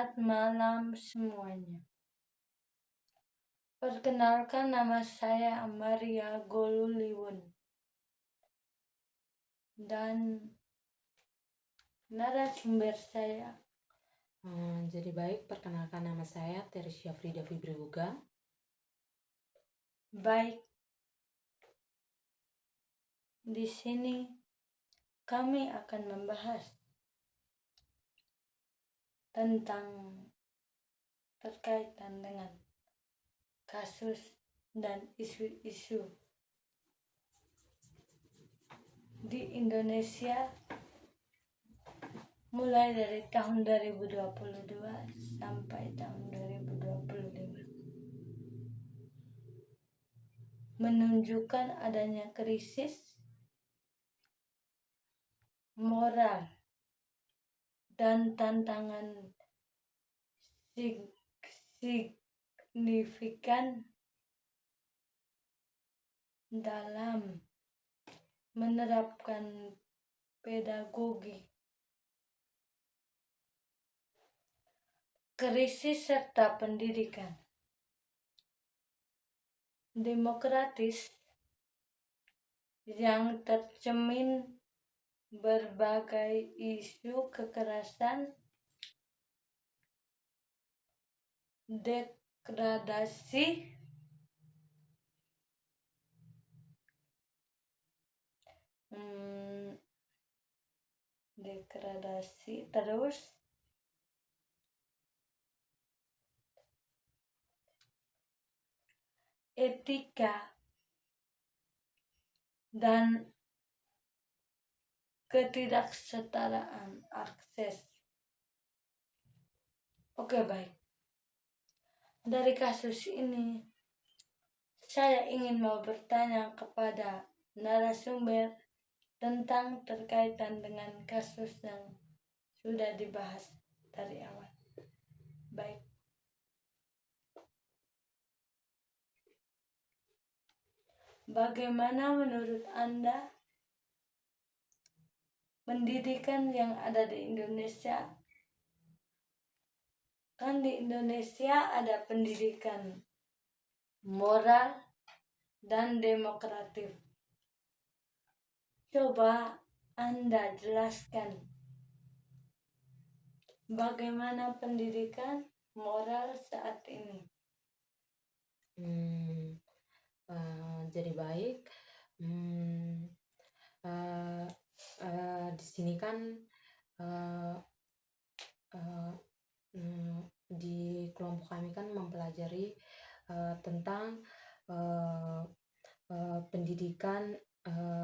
Selamat malam semuanya. Perkenalkan, nama saya Maria Goluliwon. Dan narasumber saya. Jadi baik, perkenalkan nama saya Teresia Frida Fibribuga. Baik, di sini kami akan membahas tentang terkaitan dengan kasus dan isu-isu di Indonesia mulai dari tahun 2022 sampai tahun 2025, menunjukkan adanya krisis moral dan tantangan signifikan dalam menerapkan pedagogi. Krisis serta pendidikan demokratis yang tercermin berbagai isu kekerasan, degradasi, terus etika dan ketidaksetaraan akses. Oke, baik. Dari kasus ini, saya ingin mau bertanya kepada narasumber tentang terkaitan dengan kasus yang sudah dibahas dari awal. Baik. Bagaimana menurut Anda pendidikan yang ada di Indonesia? Kan di Indonesia ada pendidikan moral dan demokratif. Coba Anda jelaskan bagaimana pendidikan moral saat ini. Jadi baik, di sini kan di kelompok kami kan mempelajari tentang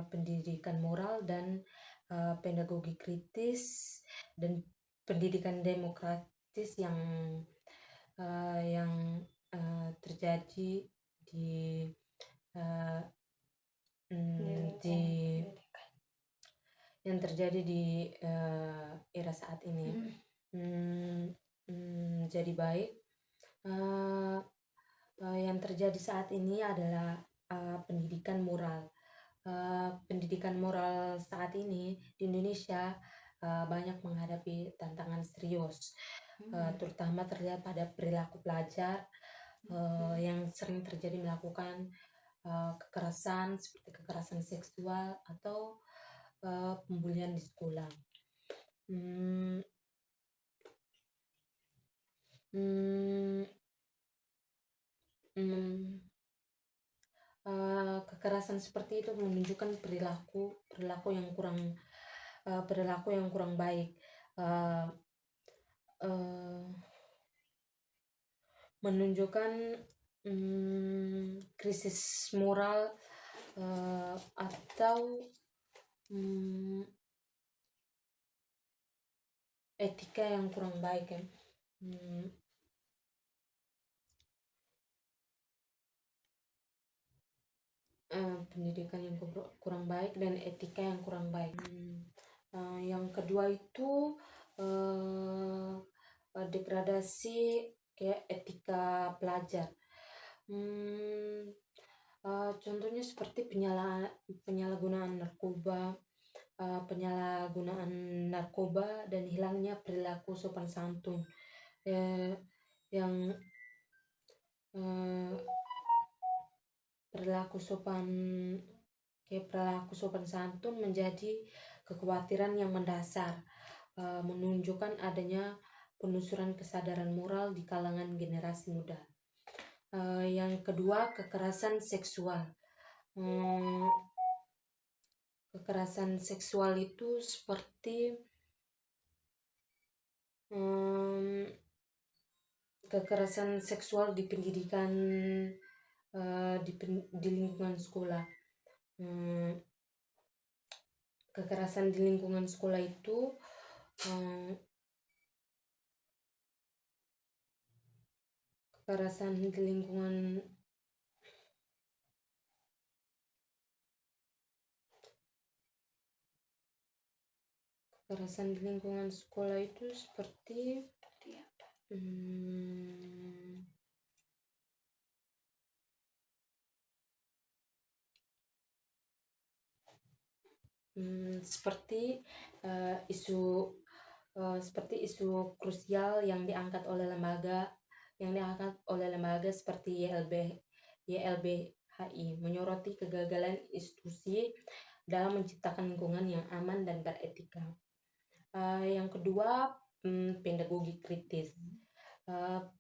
pendidikan moral dan pedagogi kritis dan pendidikan demokratis yang terjadi di yang terjadi di era saat ini. Jadi baik, yang terjadi saat ini adalah pendidikan moral. Pendidikan moral saat ini di Indonesia banyak menghadapi tantangan serius, terutama terlihat pada perilaku pelajar yang sering terjadi melakukan kekerasan seperti kekerasan seksual atau pembulian di sekolah. Kekerasan seperti itu menunjukkan perilaku yang kurang baik, menunjukkan krisis moral atau etika yang kurang baik ya. Pendidikan yang kurang baik dan etika yang kurang baik. Yang kedua itu degradasi kayak etika pelajar. Contohnya seperti penyalahgunaan narkoba dan hilangnya perilaku sopan santun eh, yang eh, perilaku sopan santun menjadi kekhawatiran yang mendasar, menunjukkan adanya penelusuran kesadaran moral di kalangan generasi muda. Yang kedua, kekerasan seksual. Kekerasan seksual itu seperti kekerasan seksual di pendidikan, di lingkungan sekolah. Kekerasan di lingkungan sekolah itu kekerasan di lingkungan sekolah itu seperti apa? Seperti isu krusial yang diangkat oleh lembaga seperti YLBHI, menyoroti kegagalan institusi dalam menciptakan lingkungan yang aman dan beretika. Yang kedua, pedagogi kritis.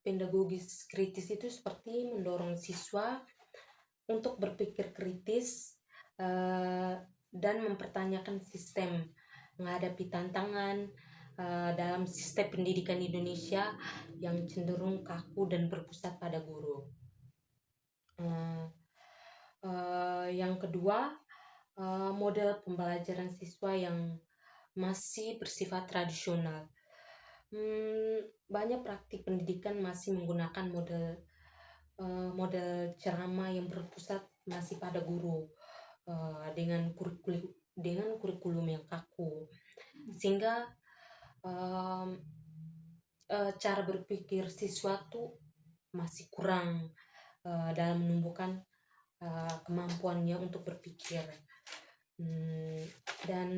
Pedagogi kritis itu seperti mendorong siswa untuk berpikir kritis dan mempertanyakan sistem, menghadapi tantangan dalam sistem pendidikan Indonesia yang cenderung kaku dan berpusat pada guru. Yang kedua, model pembelajaran siswa yang masih bersifat tradisional. Banyak praktik pendidikan masih menggunakan model ceramah yang berpusat masih pada guru, dengan kurikulum yang kaku, sehingga cara berpikir siswa tuh masih kurang dalam menumbuhkan kemampuannya untuk berpikir. Dan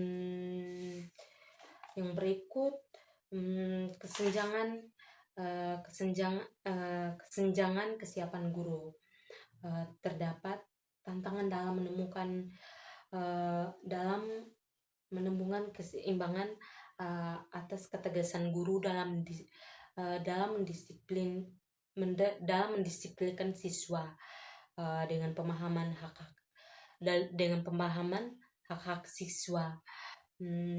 yang berikut, kesenjangan kesiapan guru. Terdapat tantangan dalam menemukan keseimbangan atas ketegasan guru dalam mendisiplinkan siswa dengan pemahaman hak-hak siswa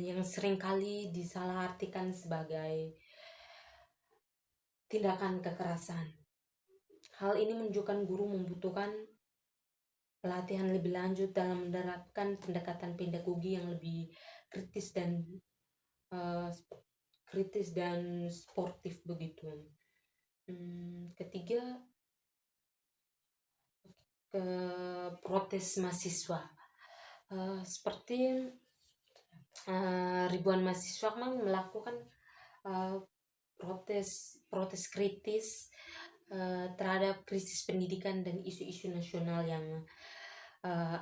yang seringkali disalahartikan sebagai tindakan kekerasan. Hal ini menunjukkan guru membutuhkan pelatihan lebih lanjut dalam menerapkan pendekatan pedagogi yang lebih kritis dan sportif begitu. Ketiga, ke protes mahasiswa. Seperti ribuan mahasiswa melakukan protes kritis terhadap krisis pendidikan dan isu-isu nasional yang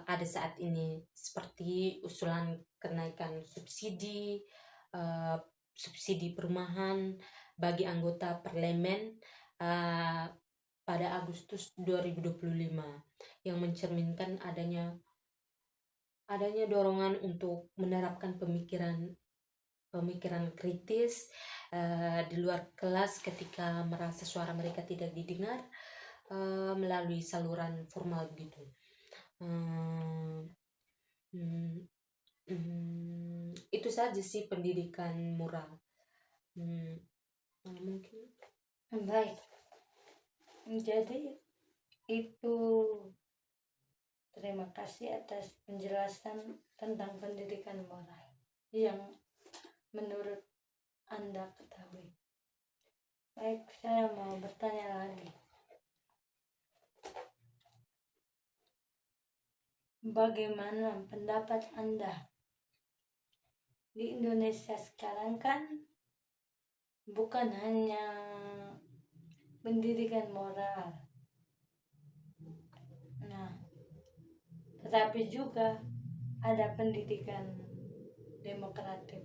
ada saat ini, seperti usulan kenaikan subsidi perumahan bagi anggota parlemen pada Agustus 2025, yang mencerminkan adanya dorongan untuk menerapkan pemikiran kritis di luar kelas ketika merasa suara mereka tidak didengar melalui saluran formal begitu. Itu saja sih pendidikan moral. Mungkin Baik. Jadi itu, terima kasih atas penjelasan tentang pendidikan moral yang menurut Anda ketahui. Baik, saya mau bertanya lagi. Bagaimana pendapat Anda? Di Indonesia sekarang kan bukan hanya pendidikan moral, tetapi juga ada pendidikan demokratik.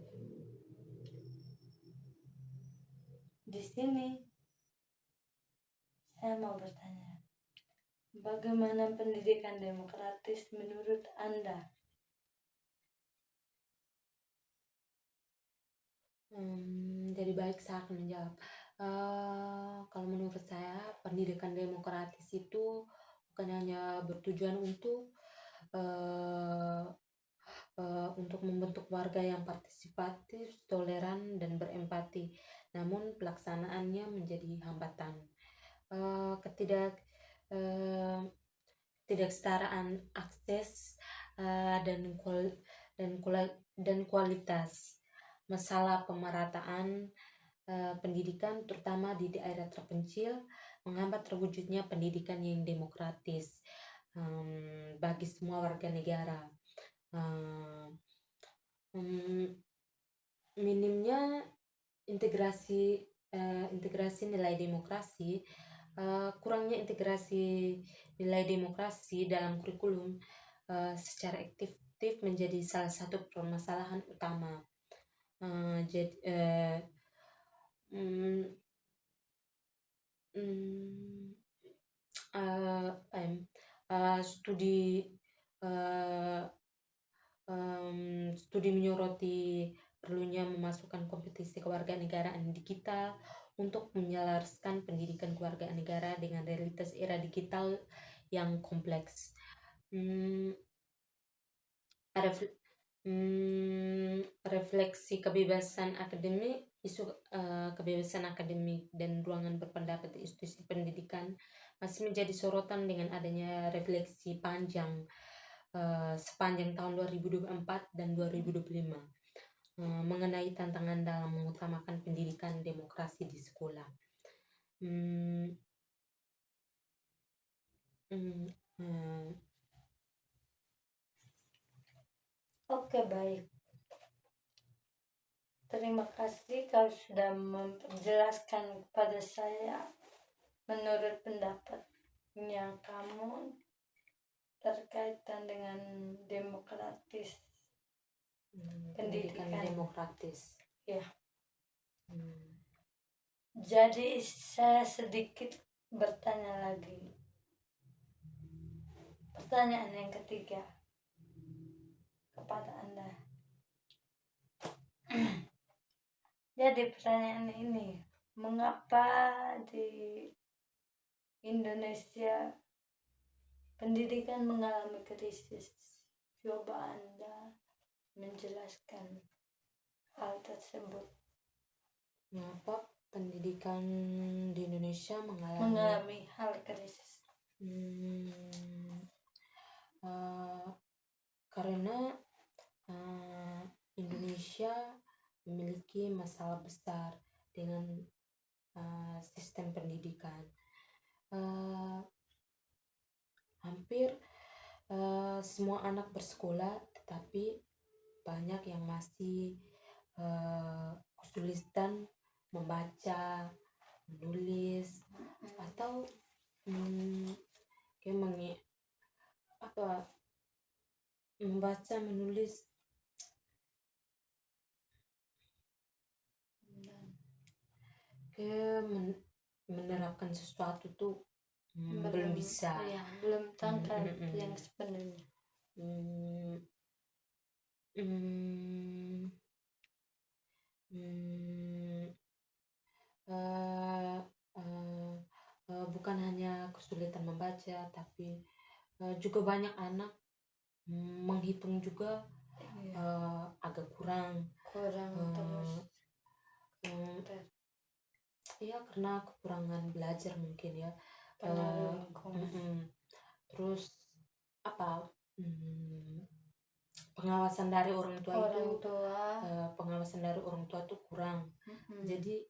Di sini Saya mau bertanya, bagaimana pendidikan demokratis menurut Anda? Jadi baik, saya akan menjawab. Kalau menurut saya pendidikan demokratis itu bukan hanya bertujuan eh, untuk membentuk warga yang partisipatif, toleran, dan berempati, namun pelaksanaannya menjadi hambatan. Eh, ketidak eh, Ketidaksetaraan akses eh, dan kual- dan kualitas, masalah pemerataan pendidikan terutama di daerah terpencil menghambat terwujudnya pendidikan yang demokratis bagi semua warga negara. Eh, mm, Minimnya integrasi nilai demokrasi, kurangnya integrasi nilai demokrasi dalam kurikulum secara efektif menjadi salah satu permasalahan utama. Jadi mm, mm, apa ya, studi eh, studi menyoroti perlunya memasukkan kompetisi kewarganegaraan digital untuk menyelaraskan pendidikan kewarganegaraan dengan realitas era digital yang kompleks. Hmm, refle- Refleksi kebebasan akademik, isu kebebasan akademik dan ruangan berpendapat di institusi pendidikan masih menjadi sorotan dengan adanya refleksi panjang sepanjang tahun 2024 dan 2025 mengenai tantangan dalam mengutamakan pendidikan demokrasi di sekolah. Hmm, hmm, hmm, Oke, baik. Terima kasih kau sudah memperjelaskan kepada saya menurut pendapatnya kamu terkaitan dengan demokratis pendidikan pendidikan. demokratis. Ya, Hmm, jadi saya sedikit bertanya lagi. Pertanyaan yang ketiga kepada Anda. Jadi pertanyaan ini, mengapa di Indonesia pendidikan mengalami krisis? Coba Anda menjelaskan hal tersebut. Mengapa pendidikan di Indonesia Mengalami hal krisis. Hmm, uh, karena Indonesia memiliki masalah besar dengan sistem pendidikan. Hampir semua anak bersekolah, tetapi banyak yang masih kesulitan membaca, menulis, atau kayak apa membaca, menulis menerapkan sesuatu tuh belum bisa. Ya, belum tangkap yang sebenarnya. Hmm, hmm, hmm, uh, uh, bukan hanya kesulitan membaca, tapi juga banyak anak menghitung juga agak kurang terus ya karena kekurangan belajar mungkin ya. pengaruh lingkungan. Terus apa pengawasan dari orang tua pengawasan dari orang tua tuh kurang. Jadi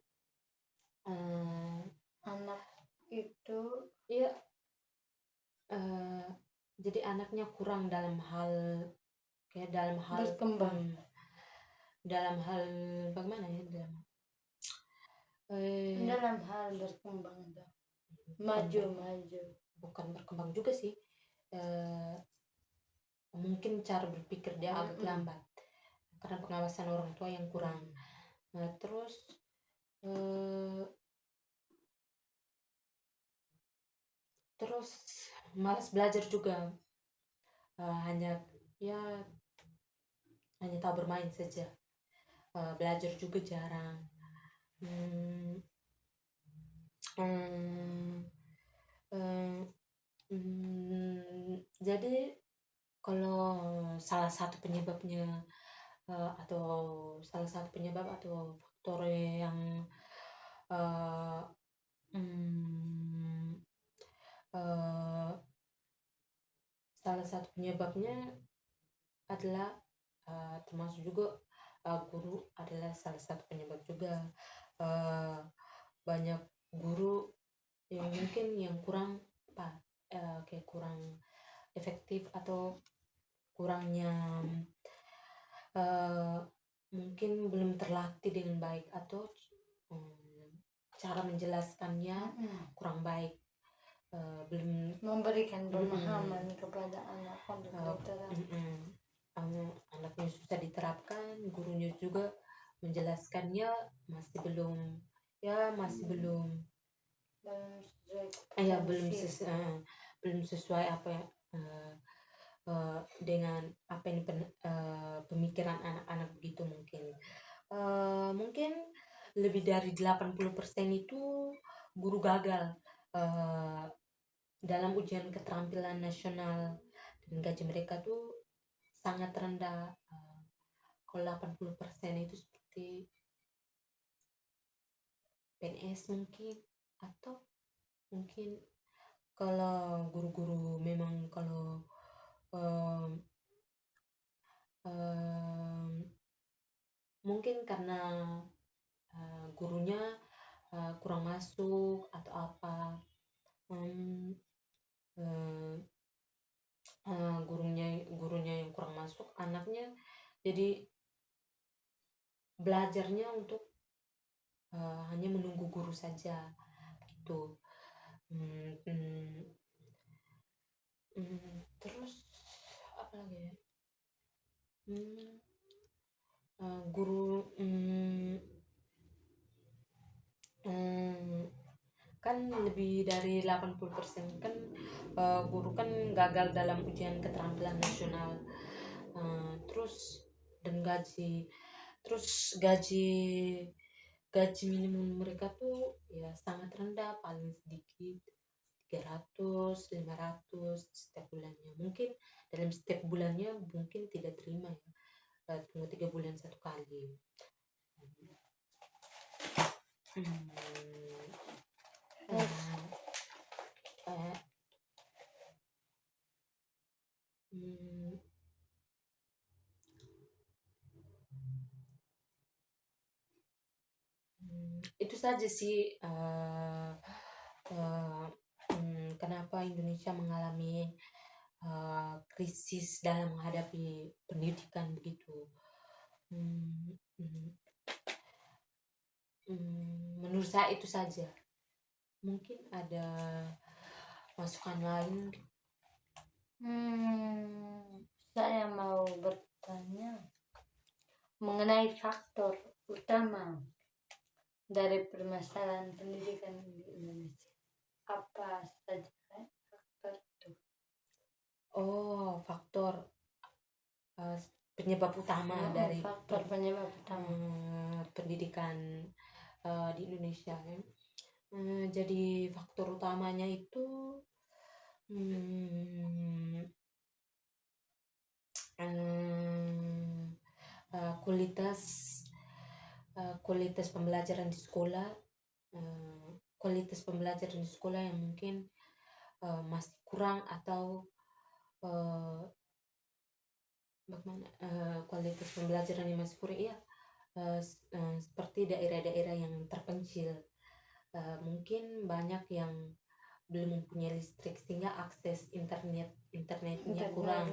anak itu ya jadi anaknya kurang dalam hal berkembang. Dalam hal bagaimana ya Dalam hal berkembang maju bukan berkembang juga sih, mungkin cara berpikir dia agak lambat karena pengawasan orang tua yang kurang. Terus terus malas belajar juga, hanya ya hanya tahu bermain saja, belajar juga jarang. Hmm, hmm, eh, jadi kalau salah satu penyebabnya, atau salah satu penyebab atau faktor yang eh, hmm, eh, salah satu penyebabnya adalah, termasuk juga, guru adalah salah satu penyebab juga. Eh, Banyak guru yang mungkin yang kurang apa, kayak kurang efektif atau kurangnya, eh, mungkin belum terlatih dengan baik atau cara menjelaskannya kurang baik, belum memberikan pemahaman kepada anak untuk literasi. anaknya susah diterapkan, gurunya juga menjelaskannya masih belum, masih belum, belum sesuai apa ya, dengan apa yang pemikiran anak-anak begitu mungkin. Mungkin lebih dari 80% itu guru gagal dalam ujian keterampilan nasional, dan gaji mereka tuh sangat rendah. Kalau 80% itu seperti PNS mungkin, atau mungkin kalau guru-guru memang kalau em, em, mungkin karena gurunya kurang masuk atau apa, em, eh, gurunya yang kurang masuk, anaknya jadi belajarnya untuk hanya menunggu guru saja gitu. Hmm, hmm, Terus apa lagi ya? Hmm, Guru, hmm, kan lebih dari 80% kan, guru kan gagal dalam ujian keterampilan nasional. Terus dan gaji gaji minimum mereka tuh ya sangat rendah, paling sedikit 300 500 setiap bulannya. Mungkin dalam setiap bulannya mungkin tidak terima ya, tunggu 3 bulan satu kali. Hmm, eh, hmm, itu saja sih, kenapa Indonesia mengalami krisis dalam menghadapi pendidikan begitu. Hmm, hmm, Menurut saya itu saja. Mungkin ada masukan lain. Saya mau bertanya mengenai faktor utama dari permasalahan pendidikan di Indonesia. Apa saja faktor itu? Oh, faktor penyebab utama dari faktor penyebab utama pendidikan di Indonesia kan. Jadi faktor utamanya itu kualitas kualitas pembelajaran di sekolah, kualitas pembelajaran di sekolah yang mungkin masih kurang, atau bagaimana, kualitas pembelajaran yang masih kurang ya, seperti daerah-daerah yang terpencil, mungkin banyak yang belum mempunyai listrik sehingga akses internetnya kurang.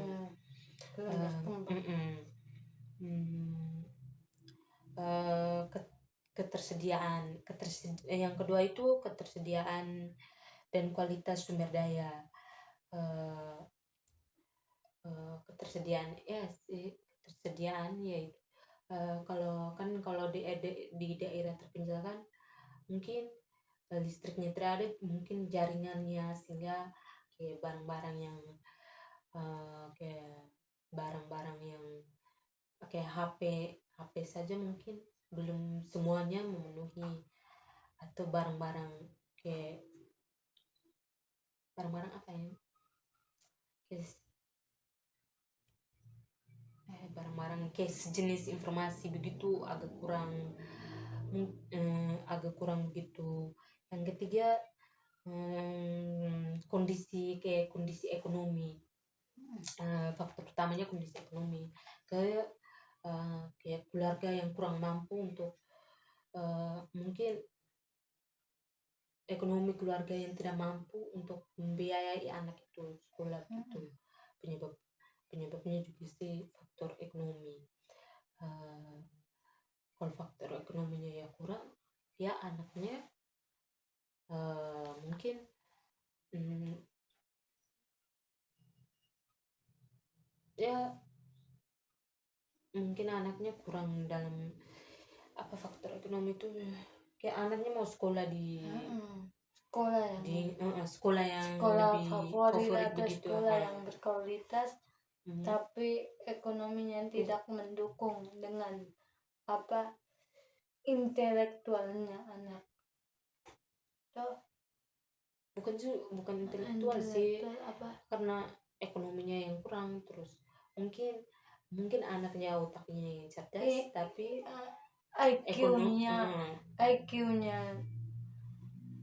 Yang kedua itu ketersediaan dan kualitas sumber daya. Ketersediaan yaitu, kalau di daerah terpencil kan mungkin listriknya tidak ada, mungkin jaringannya, sehingga kayak barang-barang yang kayak barang-barang yang kayak HP saja mungkin belum semuanya memenuhi, atau barang-barang kayak barang-barang apa ya, kayak barang-barang kayak sejenis informasi begitu agak kurang, agak kurang begitu. Yang ketiga, kondisi ekonomi. Faktor utamanya kondisi ekonomi, kayak kayak keluarga yang kurang mampu untuk mungkin ekonomi keluarga yang tidak mampu untuk membiayai anak itu sekolah gitu. Penyebabnya juga sih faktor ekonomi. Kalau faktor ekonominya ya kurang, ya anaknya mungkin ya mungkin anaknya kurang dalam apa, faktor ekonomi itu kayak anaknya mau sekolah di sekolah yang sekolah yang sekolah lebih favorit atau begitu. sekolah yang berkualitas, Mhm. tapi ekonominya tidak mendukung dengan apa intelektualnya anak. Toh bukan intelektual sih, apa? karena ekonominya yang kurang, terus mungkin anaknya otaknya yang cerdas, tapi IQ-nya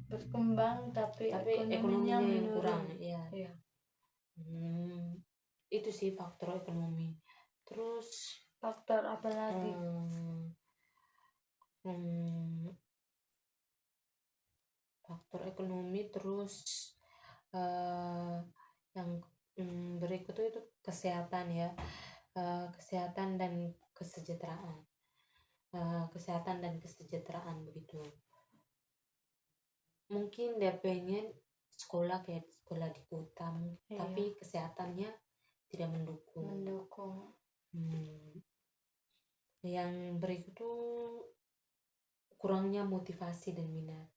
berkembang, tapi ekonominya yang menurun. kurang ya. Iya. Itu sih faktor ekonomi. Terus Faktor apa lagi? Faktor ekonomi, terus yang berikut itu kesehatan ya, kesehatan dan kesejahteraan. Kesehatan dan kesejahteraan begitu. Mungkin dia pengen sekolah kayak sekolah di kota, tapi kesehatannya tidak mendukung. Yang berikut itu kurangnya motivasi dan minat.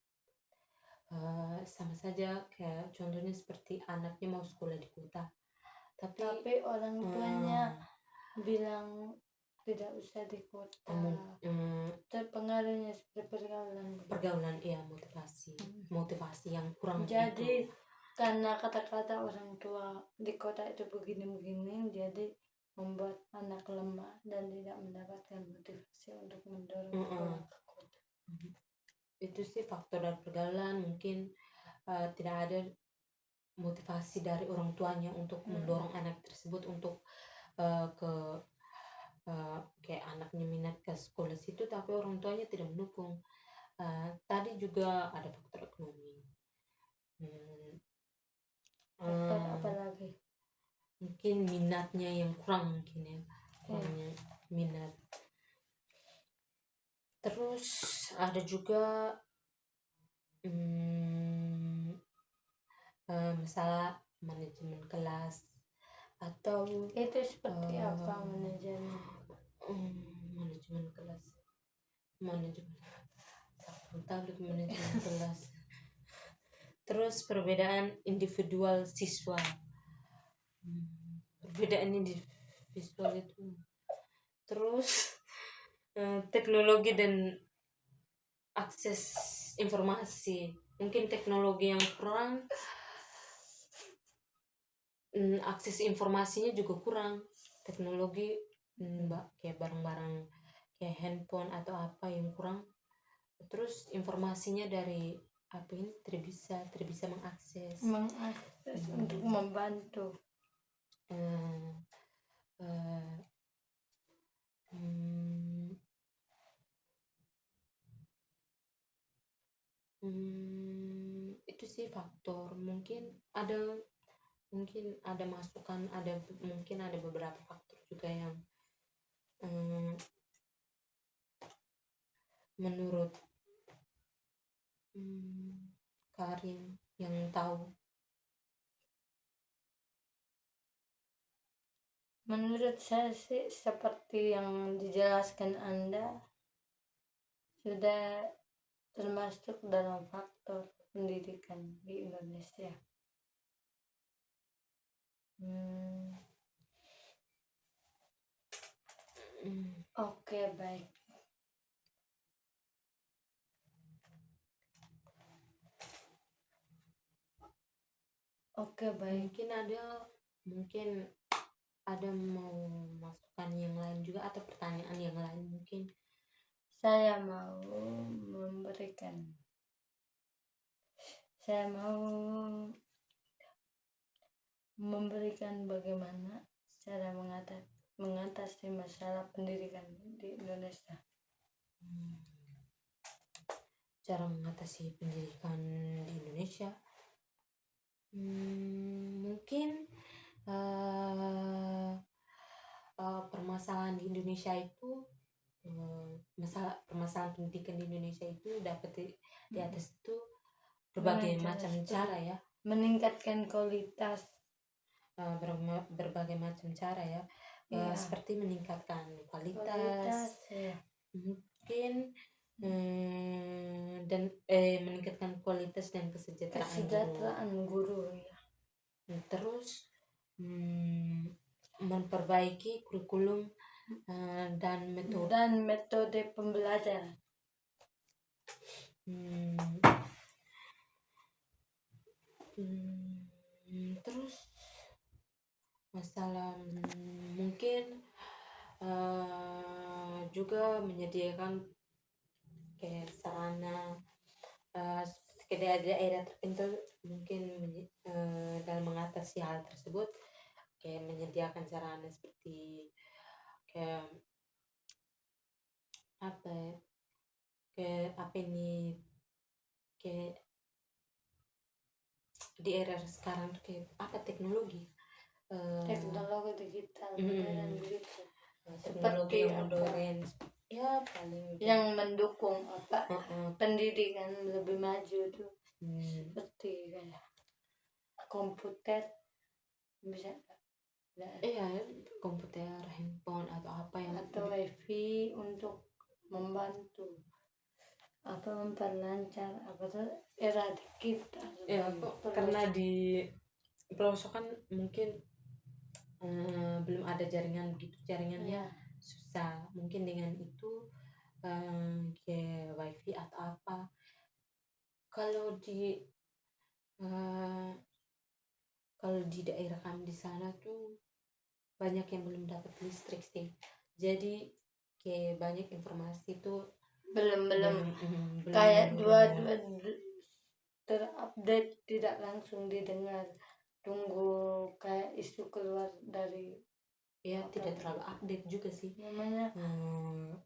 Sama saja kayak contohnya seperti anaknya mau sekolah di kota, tapi orang tuanya bilang tidak usah di kota. Terpengaruhnya seperti pergaulan, iya, motivasi yang kurang. Jadi karena kata-kata orang tua di kota itu begini-begini, jadi membuat anak lemah dan tidak mendapatkan motivasi untuk mendorong sekolah ke kota. Itu sih faktor dari pergaulan, mungkin tidak ada motivasi dari orang tuanya untuk mendorong anak tersebut untuk kayak anaknya minat ke sekolah situ, tapi orang tuanya tidak mendukung. Tadi juga ada faktor ekonomi. Faktor apa lagi? Mungkin minatnya yang kurang, mungkin ya, kurangnya minat. Terus ada juga masalah manajemen kelas, atau itu seperti apa manajemen kelas, manajemen kelas. Terus perbedaan individual siswa, perbedaan individual itu. Terus teknologi dan akses informasi, mungkin teknologi yang kurang, akses informasinya juga kurang. Teknologi kayak barang-barang kayak handphone atau apa yang kurang, terus informasinya dari apa ini tidak bisa mengakses untuk membantu. Itu sih faktor. Mungkin ada masukan, mungkin ada beberapa faktor juga yang menurut Karin yang tahu. Menurut saya sih seperti yang dijelaskan Anda, sudah termasuk dalam faktor pendidikan di Indonesia. Oke, baik. Oke, baik. Mungkin ada mau masukan yang lain juga atau pertanyaan yang lain mungkin. Saya mau memberikan bagaimana cara mengatasi masalah pendidikan di Indonesia. Cara mengatasi pendidikan di Indonesia, mungkin permasalahan di Indonesia itu permasalahan pendidikan di Indonesia itu dapat di atas itu berbagai macam cara ya, meningkatkan kualitas, berbagai macam cara ya, seperti meningkatkan kualitas ya. Mungkin dan meningkatkan kualitas dan kesejahteraan guru ya. Terus memperbaiki kurikulum dan metode pembelajaran. Terus masalah mungkin juga menyediakan kayak sarana seperti daerah tertentu mungkin dalam mengatasi hal tersebut, kayak menyediakan sarana seperti kayak kayak di era sekarang kayak teknologi digital modern gitu. Teknologi yang modern ya, paling yang mendukung pendidikan lebih maju tuh. Seperti kayak komputer bisa komputer, handphone atau wifi untuk membantu memperlancar era kita karena di pelosok mungkin belum ada jaringan begitu, jaringannya susah. Mungkin dengan itu kayak wifi atau apa. Kalau di daerah kami di sana tuh banyak yang belum dapat listrik sih, jadi kayak banyak informasi tuh belum kayak dua terupdate, tidak langsung didengar, tunggu kayak isu keluar dari tidak terlalu update juga sih namanya.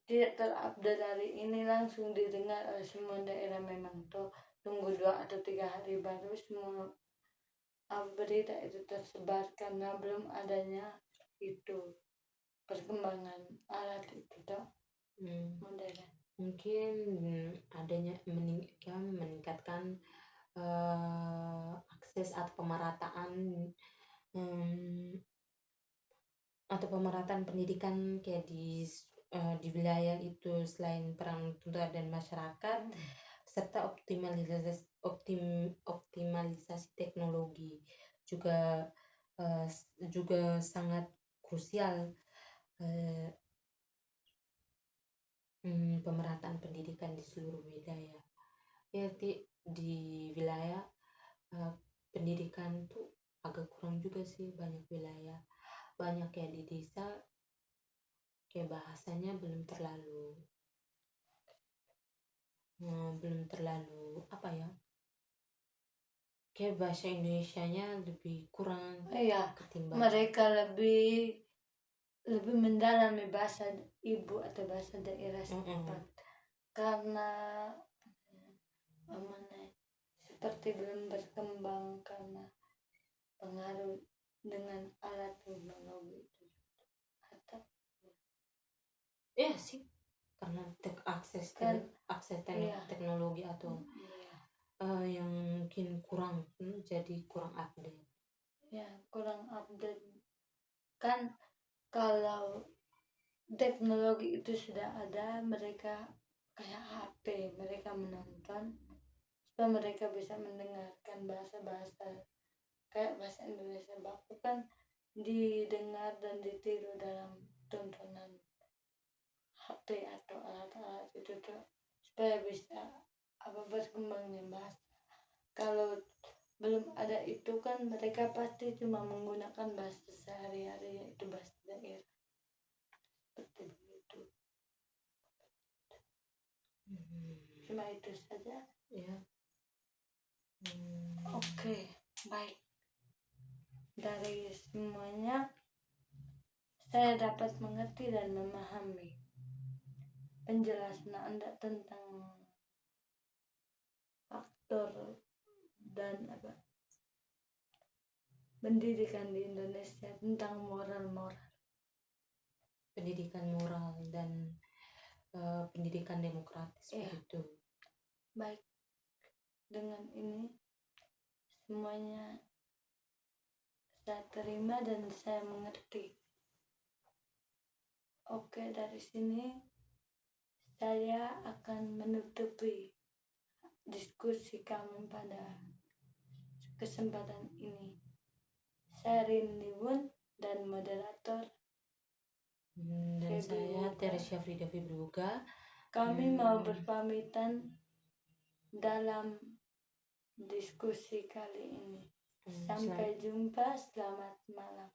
Tidak terupdate dari ini langsung didengar oleh semua daerah. Memang tuh tunggu 2 atau 3 hari baru semua berita itu tersebar, karena belum adanya itu perkembangan alat itu modern. Mungkin adanya meningkatkan akses atau pemerataan pendidikan kayak di wilayah itu, selain peran tuntutan dan masyarakat serta optimalisasi teknologi juga sangat krusial. Pemerataan pendidikan di seluruh wilayah ya, di wilayah pendidikan tuh agak kurang juga sih, banyak wilayah, banyak kayak di desa kayak bahasanya belum terlalu kayak bahasa Indonesianya lebih kurang ketimbang mereka lebih mendalami bahasa ibu atau bahasa daerah setempat, karena seperti belum berkembang karena pengaruh dengan alat teknologi itu. Sih, karena akses teknologi atau yang mungkin kurang, jadi kurang update. Kurang update kan. Kalau teknologi itu sudah ada, mereka kayak HP, mereka menonton supaya mereka bisa mendengarkan bahasa-bahasa kayak bahasa Indonesia baku kan didengar dan ditiru dalam tontonan HP atau alat-alat itu tuh supaya bisa berkembangnya bahasa. Kalau belum ada itu kan mereka pasti cuma menggunakan bahasa sehari-hari yaitu bahasa daerah seperti begitu. Cuma itu saja. Ya. Oke, baik. Dari semuanya saya dapat mengerti dan memahami penjelasan Anda tentang faktor dan pendidikan di Indonesia tentang moral-moral. Pendidikan moral dan pendidikan demokratis begitu. Baik, dengan ini semuanya saya terima dan saya mengerti. Oke, dari sini saya akan menutupi diskusi kami pada kesempatan ini. Saya Rindy Wun dan moderator dan saya Teresia Frida Fibruga. Kami mau berpamitan dalam diskusi kali ini. Sampai jumpa, selamat malam.